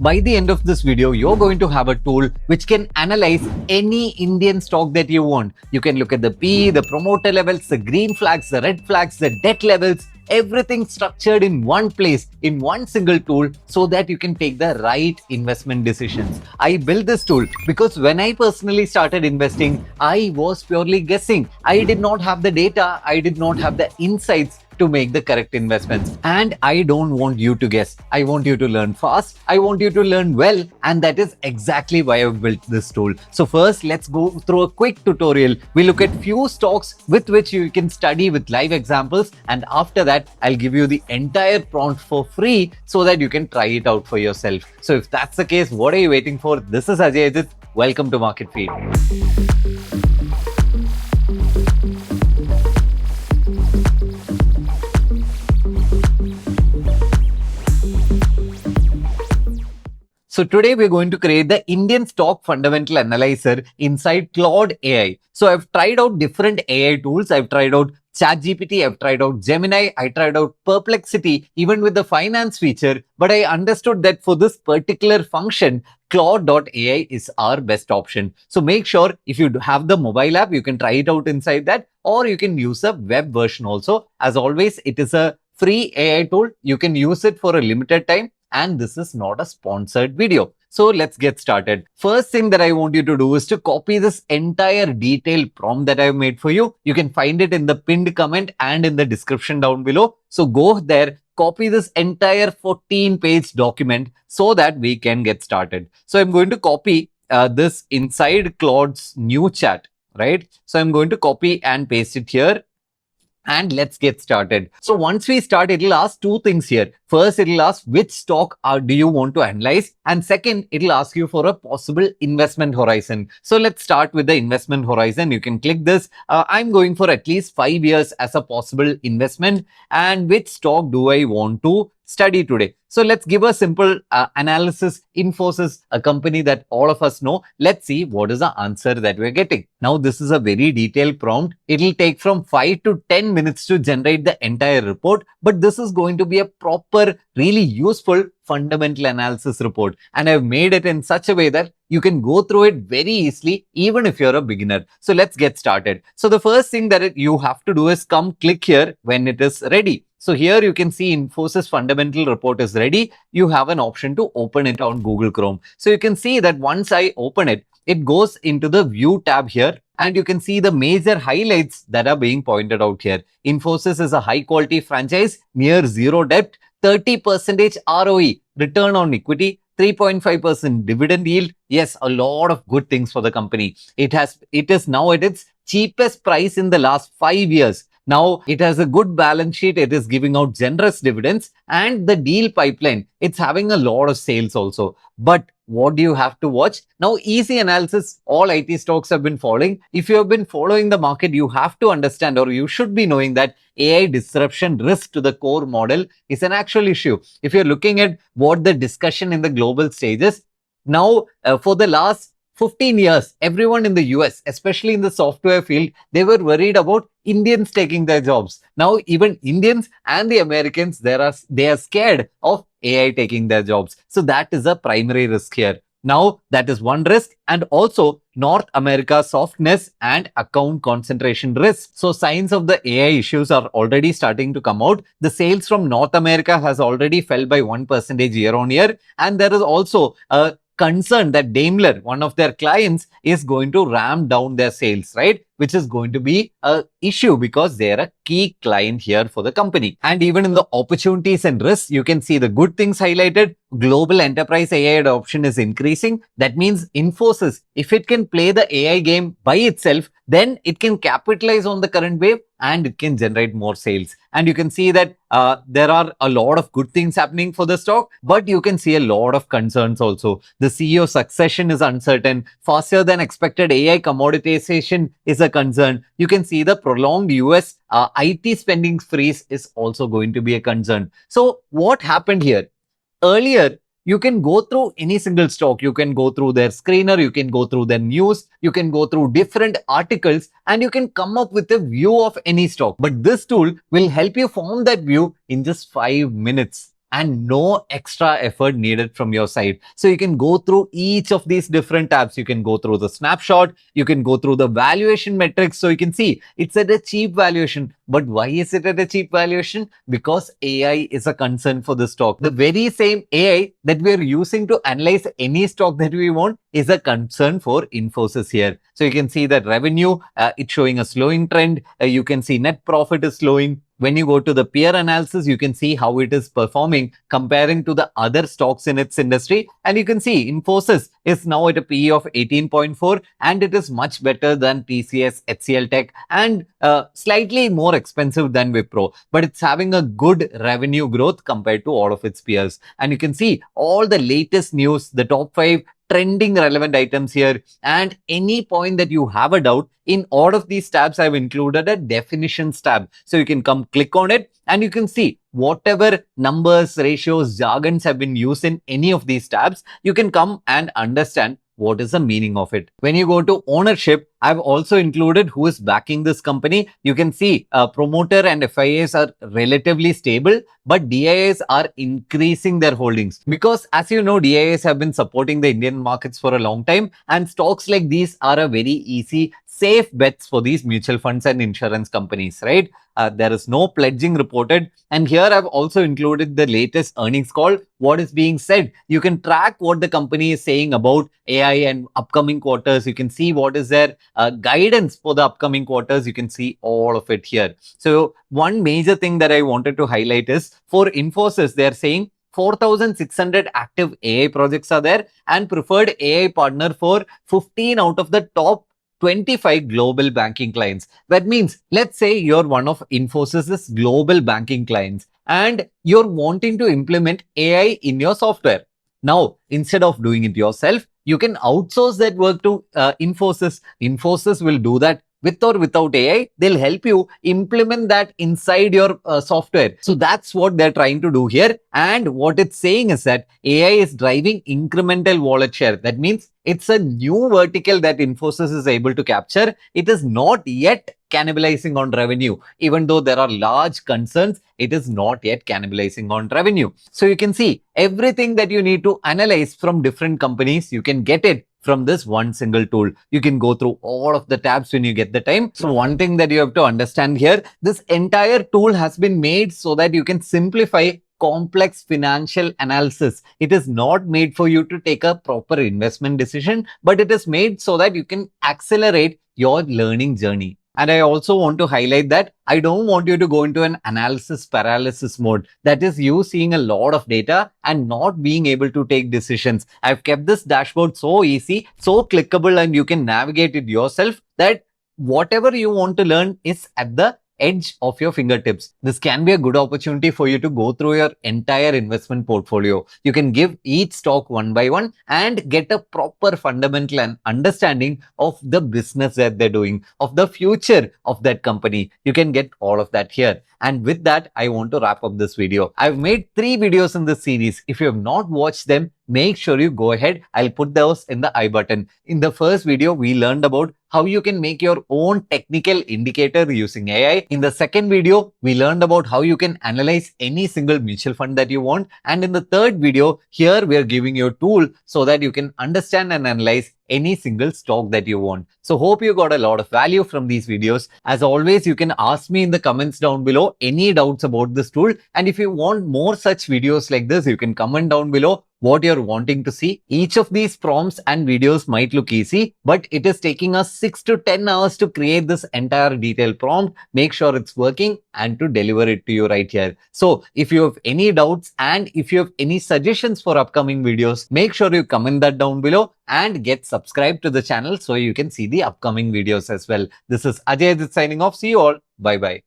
By the end of this video, you're going to have a tool which can analyze any Indian stock that you want. You can look at the P, the promoter levels, the green flags, the red flags, the debt levels, everything structured in one place, in one single tool, so that you can take the right investment decisions. I built this tool because when I personally started investing, I was purely guessing. I did not have the data, I did not have the insights to make the correct investments. And I don't want you to guess. I want you to learn fast. I want you to learn well. And that is exactly why I've built this tool. So first, let's go through a quick tutorial. We look at few stocks with which you can study with live examples. And after that, I'll give you the entire prompt for free so that you can try it out for yourself. So if that's the case, what are you waiting for? This is Ajay Ajith. Welcome to Market Feed. So today we're going to create the Indian stock fundamental analyzer inside Claude AI. So I've tried out different AI tools. I've tried out ChatGPT, I've tried out Gemini, I tried out Perplexity, even with the finance feature. But I understood that for this particular function, Claude AI is our best option. So make sure if you have the mobile app, you can try it out inside that, or you can use a web version also. As always, it is a free AI tool. You can use it for a limited time. And this is not a sponsored video. So let's get started. First thing that I want you to do is to copy this entire detailed prompt that I've made for you. You can find it in the pinned comment and in the description down below. So go there, copy this entire 14-page document so that we can get started. So I'm going to copy this inside Claude's new chat, right? So I'm going to copy and paste it here. And let's get started. So once we start, it'll ask two things here. First, it'll ask which stock do you want to analyze? And second, it'll ask you for a possible investment horizon. So let's start with the investment horizon. You can click this. I'm going for at least 5 years as a possible investment. And which stock do I want to study today? So let's give a simple analysis. Infosys, a company that all of us know. Let's see what is the answer that we're getting. Now, this is a very detailed prompt. It'll take from 5 to 10 minutes to generate the entire report. But this is going to be a proper, really useful fundamental analysis report. And I've made it in such a way that you can go through it very easily, even if you're a beginner. So let's get started. So the first thing that you have to do is come click here when it is ready. So here you can see Infosys fundamental report is ready. You have an option to open it on Google Chrome. So you can see that once I open it, it goes into the view tab here. And you can see the major highlights that are being pointed out here. Infosys is a high quality franchise, near zero debt, 30% ROE, return on equity, 3.5% dividend yield. Yes, a lot of good things for the company. It is now at its cheapest price in the last 5 years. Now, it has a good balance sheet. It is giving out generous dividends, and the deal pipeline, it's having a lot of sales also. But what do you have to watch? Now, easy analysis, all IT stocks have been following. If you have been following the market, you have to understand, or you should be knowing, that AI disruption risk to the core model is an actual issue. If you're looking at what the discussion in the global stages, now for the last 15 years, everyone in the US, especially in the software field, they were worried about Indians taking their jobs. Now, even Indians and the Americans, they are scared of AI taking their jobs. So that is a primary risk here. Now, that is one risk, and also North America softness and account concentration risk. So signs of the AI issues are already starting to come out. The sales from North America has already fell by 1% year on year. And there is also a concern that Daimler, one of their clients, is going to ramp down their sales, right? Which is going to be an issue because they are a key client here for the company. And even in the opportunities and risks, you can see the good things highlighted. Global enterprise AI adoption is increasing. That means Infosys, if it can play the AI game by itself, then it can capitalize on the current wave and it can generate more sales. And you can see that there are a lot of good things happening for the stock, but you can see a lot of concerns also. The CEO succession is uncertain. Faster than expected AI commoditization is a concern. You can see the prolonged US IT spending freeze is also going to be a concern. So what happened here? Earlier, you can go through any single stock. You can go through their screener, you can go through their news, you can go through different articles, and you can come up with a view of any stock. But this tool will help you form that view in just 5 minutes. and no extra effort needed from your side. So you can go through each of these different tabs. You can go through the snapshot, you can go through the valuation metrics. So you can see it's at a cheap valuation. But why is it at a cheap valuation? Because AI is a concern for the stock. The very same AI that we are using to analyze any stock that we want is a concern for Infosys here. So you can see that revenue, it's showing a slowing trend. You can see net profit is slowing. When you go to the peer analysis, you can see how it is performing comparing to the other stocks in its industry. And you can see Infosys is now at a PE of 18.4 and it is much better than TCS, HCL Tech and slightly more expensive than Wipro. But it's having a good revenue growth compared to all of its peers. And you can see all the latest news, the top 5 trending relevant items here, and any point that you have a doubt, in all of these tabs, I've included a definitions tab. So you can come click on it and you can see whatever numbers, ratios, jargons have been used in any of these tabs, you can come and understand what is the meaning of it. When you go to ownership, I've also included who is backing this company. You can see promoter and FIAs are relatively stable, but DIAs are increasing their holdings because, as you know, DIAs have been supporting the Indian markets for a long time, and stocks like these are a very easy, safe bets for these mutual funds and insurance companies, right? There is no pledging reported. And here I've also included the latest earnings call, what is being said. You can track what the company is saying about AI and upcoming quarters. You can see what is their guidance for the upcoming quarters. You can see all of it here. So one major thing that I wanted to highlight is for Infosys, they're saying 4,600 active AI projects are there and preferred AI partner for 15 out of the top 25 global banking clients. That means, let's say you're one of Infosys's global banking clients and you're wanting to implement AI in your software. Now, instead of doing it yourself, you can outsource that work to Infosys. Infosys will do that with or without AI. They'll help you implement that inside your software. So that's what they're trying to do here. And what it's saying is that AI is driving incremental wallet share. That means it's a new vertical that Infosys is able to capture. It is not yet cannibalizing on revenue. Even though there are large concerns, it is not yet cannibalizing on revenue. So you can see everything that you need to analyze from different companies, you can get it from this one single tool. You can go through all of the tabs when you get the time. So one thing that you have to understand here, this entire tool has been made so that you can simplify complex financial analysis. It is not made for you to take a proper investment decision, but it is made so that you can accelerate your learning journey. And I also want to highlight that I don't want you to go into an analysis paralysis mode. That is you seeing a lot of data and not being able to take decisions. I've kept this dashboard so easy, so clickable, and you can navigate it yourself that whatever you want to learn is at the edge of your fingertips. This can be a good opportunity for you to go through your entire investment portfolio. You can give each stock one by one and get a proper fundamental and understanding of the business that they're doing, of the future of that company. You can get all of that here. And with that, I want to wrap up this video. I've made 3 videos in this series. If you have not watched them, make sure you go ahead. I'll put those in the I button. In the first video, we learned about how you can make your own technical indicator using AI. In the second video, we learned about how you can analyze any single mutual fund that you want. And in the third video, here we are giving you a tool so that you can understand and analyze any single stock that you want. So hope you got a lot of value from these videos. As always, you can ask me in the comments down below any doubts about this tool. And if you want more such videos like this, you can comment down below what you're wanting to see. Each of these prompts and videos might look easy, but it is taking us 6 to 10 hours to create this entire detailed prompt, make sure it's working and to deliver it to you right here. So if you have any doubts and if you have any suggestions for upcoming videos, make sure you comment that down below and get subscribed to the channel so you can see the upcoming videos as well. This is Ajay Ajith signing off. See you all. Bye bye.